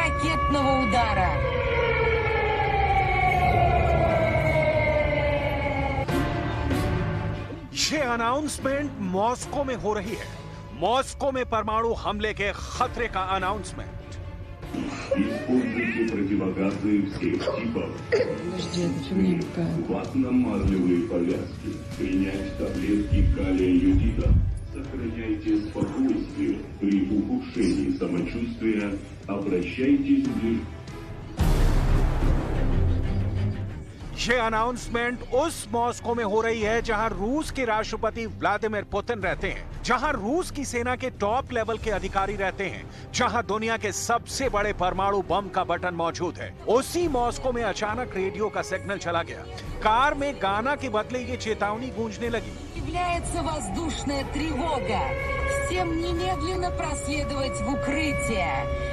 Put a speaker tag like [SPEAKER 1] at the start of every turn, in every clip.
[SPEAKER 1] ракетного удара.
[SPEAKER 2] ये announcement Moscow में हो रही है। मॉस्को में परमाणु हमले के खतरे का अनाउंसमेंट।
[SPEAKER 3] Используйте противогазы всех типов. Ватно-марлевые повязки. Принять таблетки калия йодида. Сохраняйте спокойствие. При ухудшении самочувствия обращайтесь в ближайший.
[SPEAKER 2] ये अनाउंसमेंट उस मॉस्को में हो रही है जहां रूस के राष्ट्रपति व्लादिमीर पुतिन रहते हैं, जहां रूस की सेना के टॉप लेवल के अधिकारी रहते हैं, जहां दुनिया के सबसे बड़े परमाणु बम का बटन मौजूद है। उसी मॉस्को में अचानक रेडियो का सिग्नल चला गया। कार में गाना के बदले ये चेतावनी गूंजने लगी।
[SPEAKER 1] Является воздушная тревога. Всем немедленно проследовать в укрытие.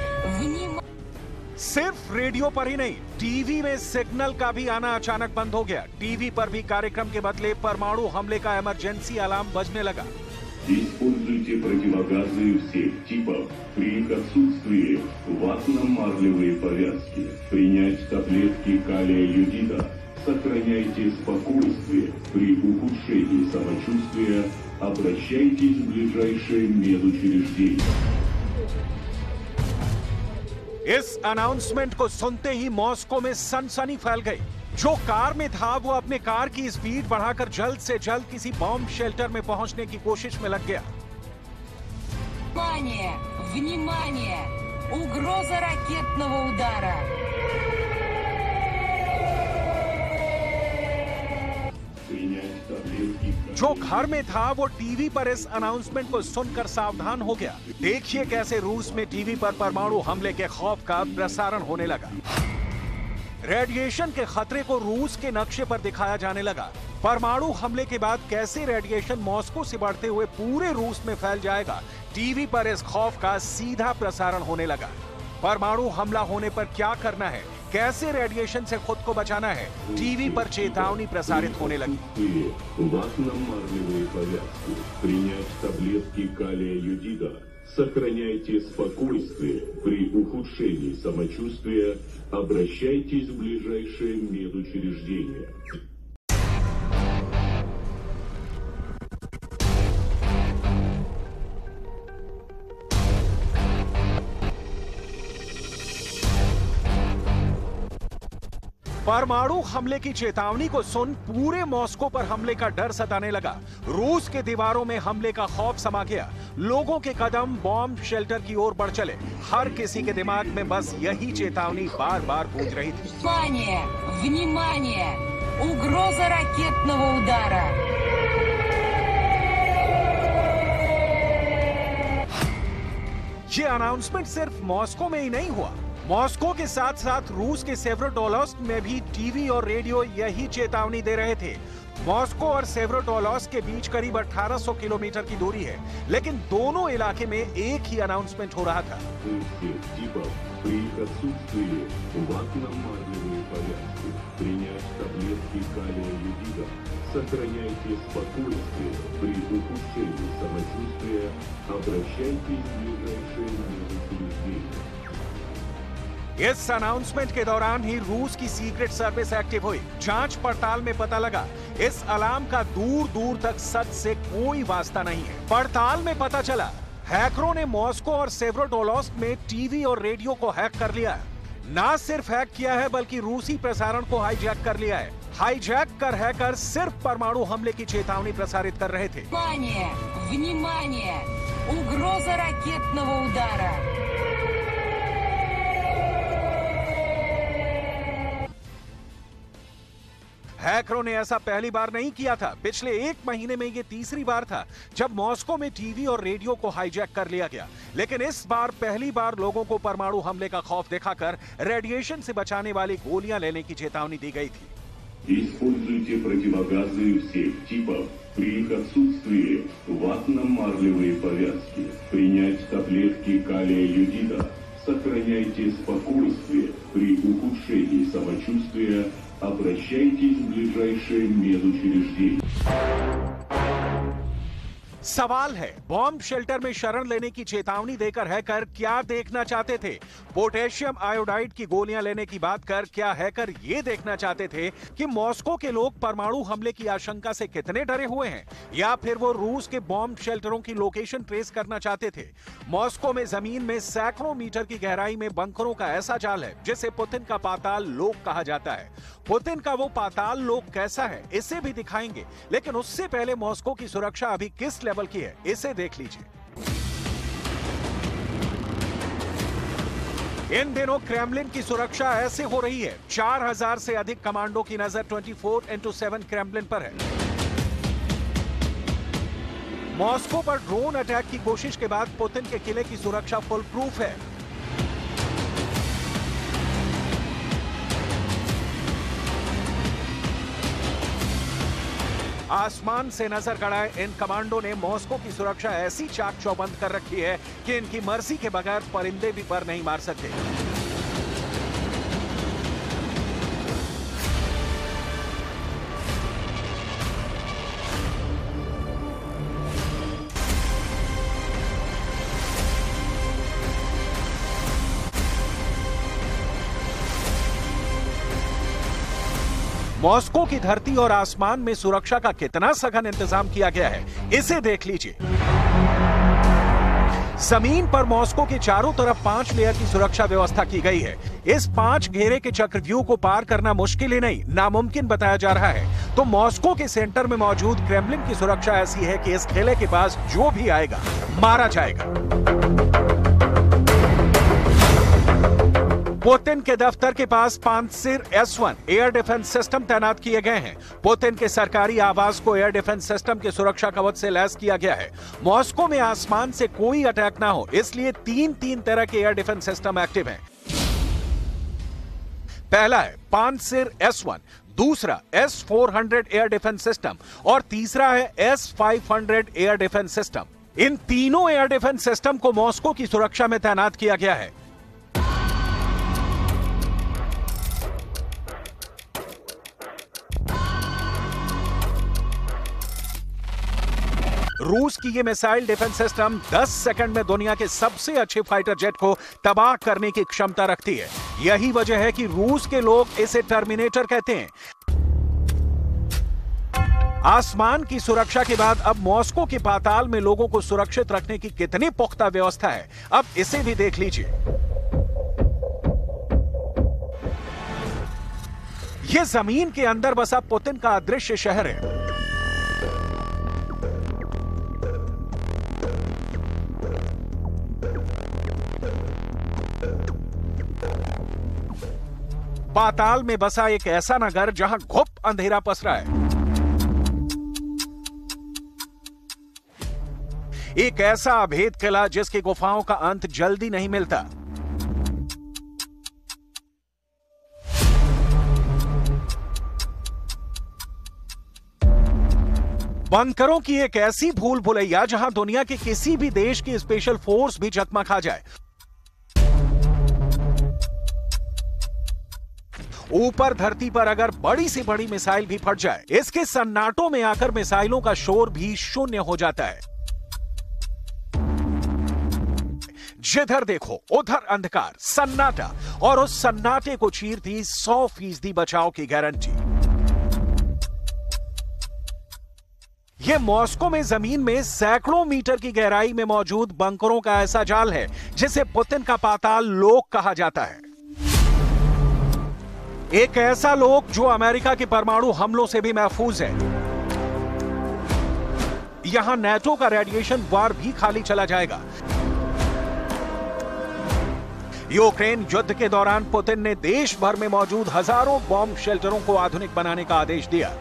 [SPEAKER 2] सिर्फ रेडियो पर ही नहीं, टीवी में सिग्नल का भी आना अचानक बंद हो गया। टीवी पर भी कार्यक्रम के बदले परमाणु हमले का इमरजेंसी अलार्म बजने लगा।
[SPEAKER 3] Используйте противогазы всех типов. При их отсутствии ватно-марлевые повязки. Принять таблетки калия йодида. Сохраняйте спокойствие. При ухудшении самочувствия обращайтесь в ближайшее медучреждение.
[SPEAKER 2] इस अनाउंसमेंट को सुनते ही मॉस्को में सनसनी फैल गई। जो कार में था वो अपने कार की स्पीड बढ़ाकर जल्द से जल्द किसी बॉम्ब शेल्टर में पहुंचने की कोशिश में लग गया।
[SPEAKER 1] Внимание! Внимание! Угроза ракетного удара.
[SPEAKER 2] जो घर में था वो टीवी पर इस अनाउंसमेंट को सुनकर सावधान हो गया। देखिए कैसे रूस में टीवी पर परमाणु हमले के खौफ का प्रसारण होने लगा। रेडिएशन के खतरे को रूस के नक्शे पर दिखाया जाने लगा। परमाणु हमले के बाद कैसे रेडिएशन मॉस्को से बढ़ते हुए पूरे रूस में फैल जाएगा, टीवी पर इस खौफ का सीधा प्रसारण होने लगा। परमाणु हमला होने पर क्या करना है, कैसे रेडिएशन से खुद को बचाना है, टीवी पर चेतावनी प्रसारित होने लगी।
[SPEAKER 3] Ватно-марлевые повязки. Принять таблетки калия йодида. Сохраняйте спокойствие. При ухудшении самочувствия обращайтесь в ближайшее медучреждение.
[SPEAKER 2] परमाणु हमले की चेतावनी को सुन पूरे मॉस्को पर हमले का डर सताने लगा। रूस के दीवारों में हमले का खौफ समा गया। लोगों के कदम बॉम्ब शेल्टर की ओर बढ़ चले। हर किसी के दिमाग में बस यही चेतावनी बार बार गूंज रही थी।
[SPEAKER 1] Внимание! Внимание! Угроза ракетного удара.
[SPEAKER 2] ये अनाउंसमेंट सिर्फ मॉस्को में ही नहीं हुआ। मॉस्को के साथ साथ रूस के सेवरोडोनेट्स्क में भी टीवी और रेडियो यही चेतावनी दे रहे थे। मॉस्को और सेवरोडोनेट्स्क के बीच करीब 1800 किलोमीटर की दूरी है, लेकिन दोनों इलाके में एक ही अनाउंसमेंट हो रहा था।
[SPEAKER 3] Сохраняйте спокойствие. При ухудшении самочувствия обращайтесь в ближайшее медучреждение.
[SPEAKER 2] इस अनाउंसमेंट के दौरान ही रूस की सीक्रेट सर्विस एक्टिव हुई। जांच पड़ताल में पता लगा इस अलार्म का दूर दूर तक सच से कोई वास्ता नहीं है। पड़ताल में पता चला हैकरों ने मॉस्को और सेवरोडोनेट्स्क में टीवी और रेडियो को हैक कर लिया है। ना सिर्फ हैक किया है बल्कि रूसी प्रसारण को हाईजैक कर लिया है। हाईजैक कर हैकर सिर्फ परमाणु हमले की चेतावनी प्रसारित कर रहे थे।
[SPEAKER 1] Внимание! Внимание! Угроза ракетного удара.
[SPEAKER 2] हैकरों ने ऐसा पहली बार नहीं किया था। पिछले एक महीने में ये तीसरी बार था जब मॉस्को में टीवी और रेडियो को हाईजैक कर लिया गया। लेकिन इस बार पहली बार लोगों को परमाणु हमले का खौफ दिखाकर रेडिएशन से बचाने वाली गोलियां लेने की चेतावनी दी गई थी।
[SPEAKER 3] Используйте противогазы всех типов. При их отсутствии ватно-марлевые повязки. Принять таблетки калия йодида. Сохраняйте спокойствие. При ухудшении самочувствия обращайтесь в ближайшее медучреждение.
[SPEAKER 2] सवाल है, बॉम्ब शेल्टर में शरण लेने की चेतावनी देकर हैकर क्या देखना चाहते थे? पोटेशियम आयोडाइड की गोलियां लेने की बात कर क्या हैकर ये देखना चाहते थे कि मॉस्को के लोग परमाणु हमले की आशंका से कितने डरे हुए हैं, या फिर वो रूस के बॉम्ब शेल्टरों की लोकेशन ट्रेस करना चाहते थे? मॉस्को में जमीन में सैकड़ों मीटर की गहराई में बंकरों का ऐसा जाल है जिसे पुतिन का पाताल लोक कहा जाता है। पुतिन का वो पाताल लोक कैसा है, इसे भी दिखाएंगे, लेकिन उससे पहले मॉस्को की सुरक्षा अभी किस लेवल की है, इसे देख लीजिए। इन दिनों क्रेमलिन की सुरक्षा ऐसे हो रही है, 4000 से अधिक कमांडो की नजर 24/7 क्रेमलिन पर है। मॉस्को पर ड्रोन अटैक की कोशिश के बाद पुतिन के किले की सुरक्षा फुल प्रूफ है। आसमान से नजर गड़ाए इन कमांडो ने मॉस्को की सुरक्षा ऐसी चाक चौबंद कर रखी है कि इनकी मर्जी के बगैर परिंदे भी पर नहीं मार सकते। मॉस्को की धरती और आसमान में सुरक्षा का कितना सघन इंतजाम किया गया है, इसे देख लीजिए। जमीन पर मॉस्को के चारों तरफ 5 लेयर की सुरक्षा व्यवस्था की गई है। इस 5 घेरे के चक्रव्यूह को पार करना मुश्किल ही नहीं, नामुमकिन बताया जा रहा है। तो मॉस्को के सेंटर में मौजूद क्रेमलिन की सुरक्षा ऐसी है कि इस किले के पास जो भी आएगा मारा जाएगा। पुतिन के दफ्तर के पास पांसिर S1 एयर डिफेंस सिस्टम तैनात किए गए हैं। पुतिन के सरकारी आवास को एयर डिफेंस सिस्टम के सुरक्षा कवच से लैस किया गया है। मॉस्को में आसमान से कोई अटैक ना हो, इसलिए 3 तरह के एयर डिफेंस सिस्टम एक्टिव हैं। पहला है पांसिर S1, दूसरा S-400 एयर डिफेंस सिस्टम और तीसरा है S-500 एयर डिफेंस सिस्टम। इन तीनों एयर डिफेंस सिस्टम को मॉस्को की सुरक्षा में तैनात किया गया है। रूस की ये मिसाइल डिफेंस सिस्टम 10 सेकंड में दुनिया के सबसे अच्छे फाइटर जेट को तबाह करने की क्षमता रखती है। यही वजह है कि रूस के लोग इसे टर्मिनेटर कहते हैं। आसमान की सुरक्षा के बाद अब मॉस्को के पाताल में लोगों को सुरक्षित रखने की कितनी पुख्ता व्यवस्था है, अब इसे भी देख लीजिए। यह जमीन के अंदर बसा पुतिन का अदृश्य शहर है। पाताल में बसा एक ऐसा नगर जहां घुप अंधेरा पसरा है। एक ऐसा अभेद किला जिसकी गुफाओं का अंत जल्दी नहीं मिलता। बंकरों की एक ऐसी भूल भुलैया जहां दुनिया के किसी भी देश की स्पेशल फोर्स भी चकमा खा जाए। ऊपर धरती पर अगर बड़ी से बड़ी मिसाइल भी फट जाए, इसके सन्नाटों में आकर मिसाइलों का शोर भी शून्य हो जाता है। जिधर देखो उधर अंधकार, सन्नाटा, और उस सन्नाटे को चीरती 100% बचाव की गारंटी। यह मॉस्को में जमीन में सैकड़ों मीटर की गहराई में मौजूद बंकरों का ऐसा जाल है जिसे पुतिन का पाताल लोक कहा जाता है। एक ऐसा लोक जो अमेरिका के परमाणु हमलों से भी महफूज है। यहां नेटो का रेडिएशन वार भी खाली चला जाएगा। यूक्रेन युद्ध के दौरान पुतिन ने देश भर में मौजूद हजारों बॉम्ब शेल्टरों को आधुनिक बनाने का आदेश दिया।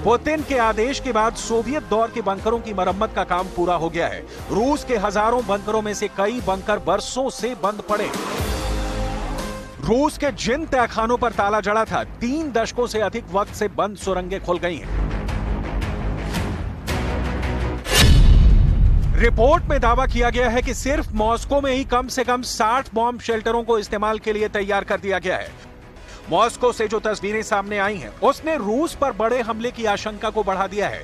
[SPEAKER 2] पुतिन के आदेश के बाद सोवियत दौर के बंकरों की मरम्मत का काम पूरा हो गया है। रूस के हजारों बंकरों में से कई बंकर बरसों से बंद पड़े। रूस के जिन तहखानों पर ताला जड़ा था, 3 दशकों से अधिक वक्त से बंद सुरंगें खुल गई हैं। रिपोर्ट में दावा किया गया है कि सिर्फ मॉस्को में ही कम से कम 60 बॉम्ब शेल्टरों को इस्तेमाल के लिए तैयार कर दिया गया है। मॉस्को से जो तस्वीरें सामने आई हैं, उसने रूस पर बड़े हमले की आशंका को बढ़ा दिया है।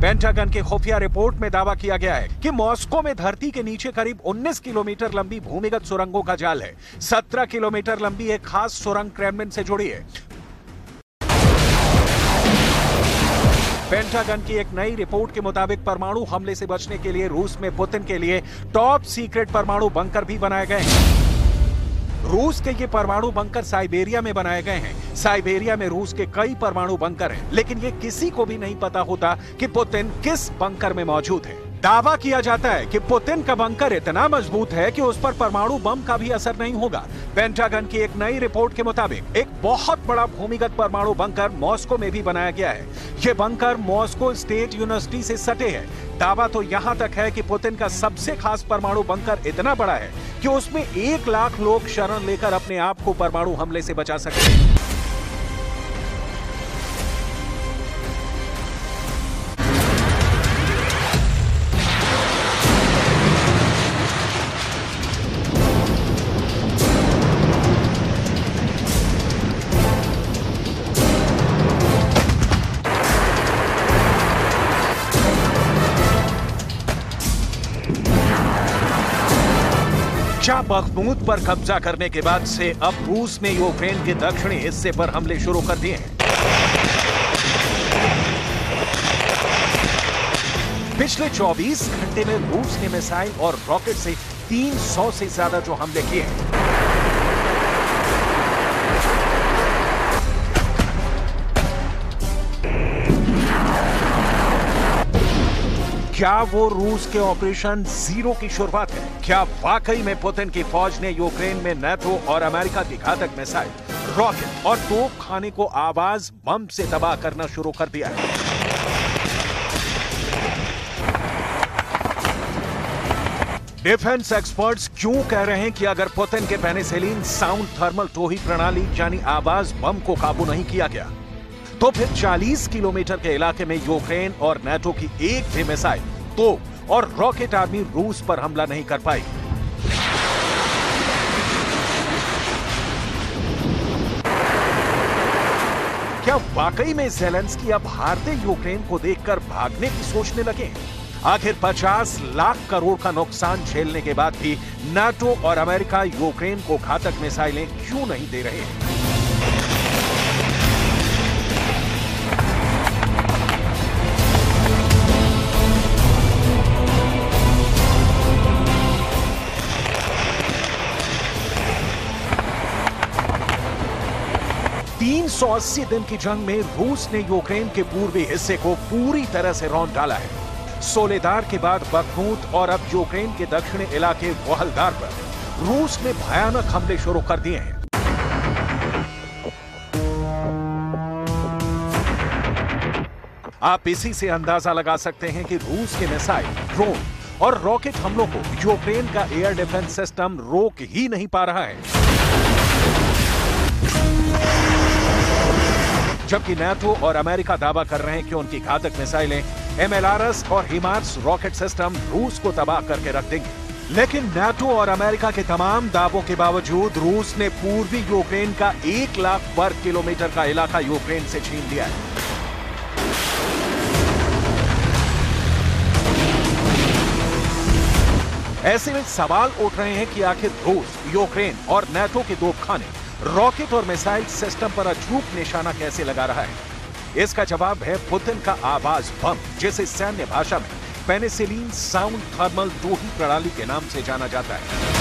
[SPEAKER 2] पेंटागन की खुफिया रिपोर्ट में दावा किया गया है कि मॉस्को में धरती के नीचे करीब 19 किलोमीटर लंबी भूमिगत सुरंगों का जाल है। 17 किलोमीटर लंबी एक खास सुरंग क्रेमलिन से जुड़ी है। पेंटागन की एक नई रिपोर्ट के मुताबिक परमाणु हमले से बचने के लिए रूस में पुतिन के लिए टॉप सीक्रेट परमाणु बंकर भी बनाए गए हैं। रूस के ये परमाणु बंकर साइबेरिया में बनाए गए हैं। साइबेरिया में रूस के कई परमाणु बंकर हैं, लेकिन ये किसी को भी नहीं पता होता कि पुतिन किस बंकर में मौजूद है। दावा किया जाता है कि पुतिन का बंकर इतना मजबूत है कि उस पर परमाणु बम का भी असर नहीं होगा। पेंटागन की एक नई रिपोर्ट के मुताबिक एक बहुत बड़ा भूमिगत परमाणु बंकर मॉस्को में भी बनाया गया है। ये बंकर मॉस्को स्टेट यूनिवर्सिटी से सटे है। दावा तो यहां तक है कि पुतिन का सबसे खास परमाणु बंकर इतना बड़ा है कि उसमें 1 लाख लोग शरण लेकर अपने आप को परमाणु हमले से बचा सकते हैं। क्या बखमूत पर कब्जा करने के बाद से अब रूस ने यूक्रेन के दक्षिणी हिस्से पर हमले शुरू कर दिए हैं। पिछले 24 घंटे में रूस ने मिसाइल और रॉकेट से 300 से ज्यादा जो हमले किए हैं। क्या वो रूस के ऑपरेशन जीरो की शुरुआत है? क्या वाकई में पुतिन की फौज ने यूक्रेन में नाटो और अमेरिका की घातक मिसाइल, रॉकेट और तोप खाने को आवाज बम से तबाह करना शुरू कर दिया है? डिफेंस एक्सपर्ट्स क्यों कह रहे हैं कि अगर पुतिन के पेनिसिलिन साउंड थर्मल टोही प्रणाली यानी आवाज बम को काबू नहीं किया गया, तो फिर 40 किलोमीटर के इलाके में यूक्रेन और नाटो की एक भी मिसाइल, तोप और रॉकेट आर्मी रूस पर हमला नहीं कर पाई। क्या वाकई में ज़ेलेंस्की अब हारते यूक्रेन को देखकर भागने की सोचने लगे? आखिर 50 लाख करोड़ का नुकसान झेलने के बाद भी नाटो और अमेरिका यूक्रेन को घातक मिसाइलें क्यों नहीं दे रहे हैं? सौ 80 दिन की जंग में रूस ने यूक्रेन के पूर्वी हिस्से को पूरी तरह से रौंद डाला है। सोलेदार के बाद बखमूत और अब यूक्रेन के दक्षिणी इलाके वोहलदार पर रूस ने भयानक हमले शुरू कर दिए हैं। आप इसी से अंदाजा लगा सकते हैं कि रूस के मिसाइल, ड्रोन और रॉकेट हमलों को यूक्रेन का एयर डिफेंस सिस्टम रोक ही नहीं पा रहा है। जबकि नाटो और अमेरिका दावा कर रहे हैं कि उनकी घातक मिसाइलें MLRS और हिमार्स रॉकेट सिस्टम रूस को तबाह करके रख देंगे। लेकिन नाटो और अमेरिका के तमाम दावों के बावजूद रूस ने पूर्वी यूक्रेन का 1 लाख वर्ग किलोमीटर का इलाका यूक्रेन से छीन लिया है। ऐसे में सवाल उठ रहे हैं कि आखिर रूस, यूक्रेन और नाटो के तोपखाने, रॉकेट और मिसाइल सिस्टम पर अचूक निशाना कैसे लगा रहा है? इसका जवाब है पुतिन का आवाज बम, जिसे सैन्य भाषा में पेनिसिलिन साउंड थर्मल टोही प्रणाली के नाम से जाना जाता है।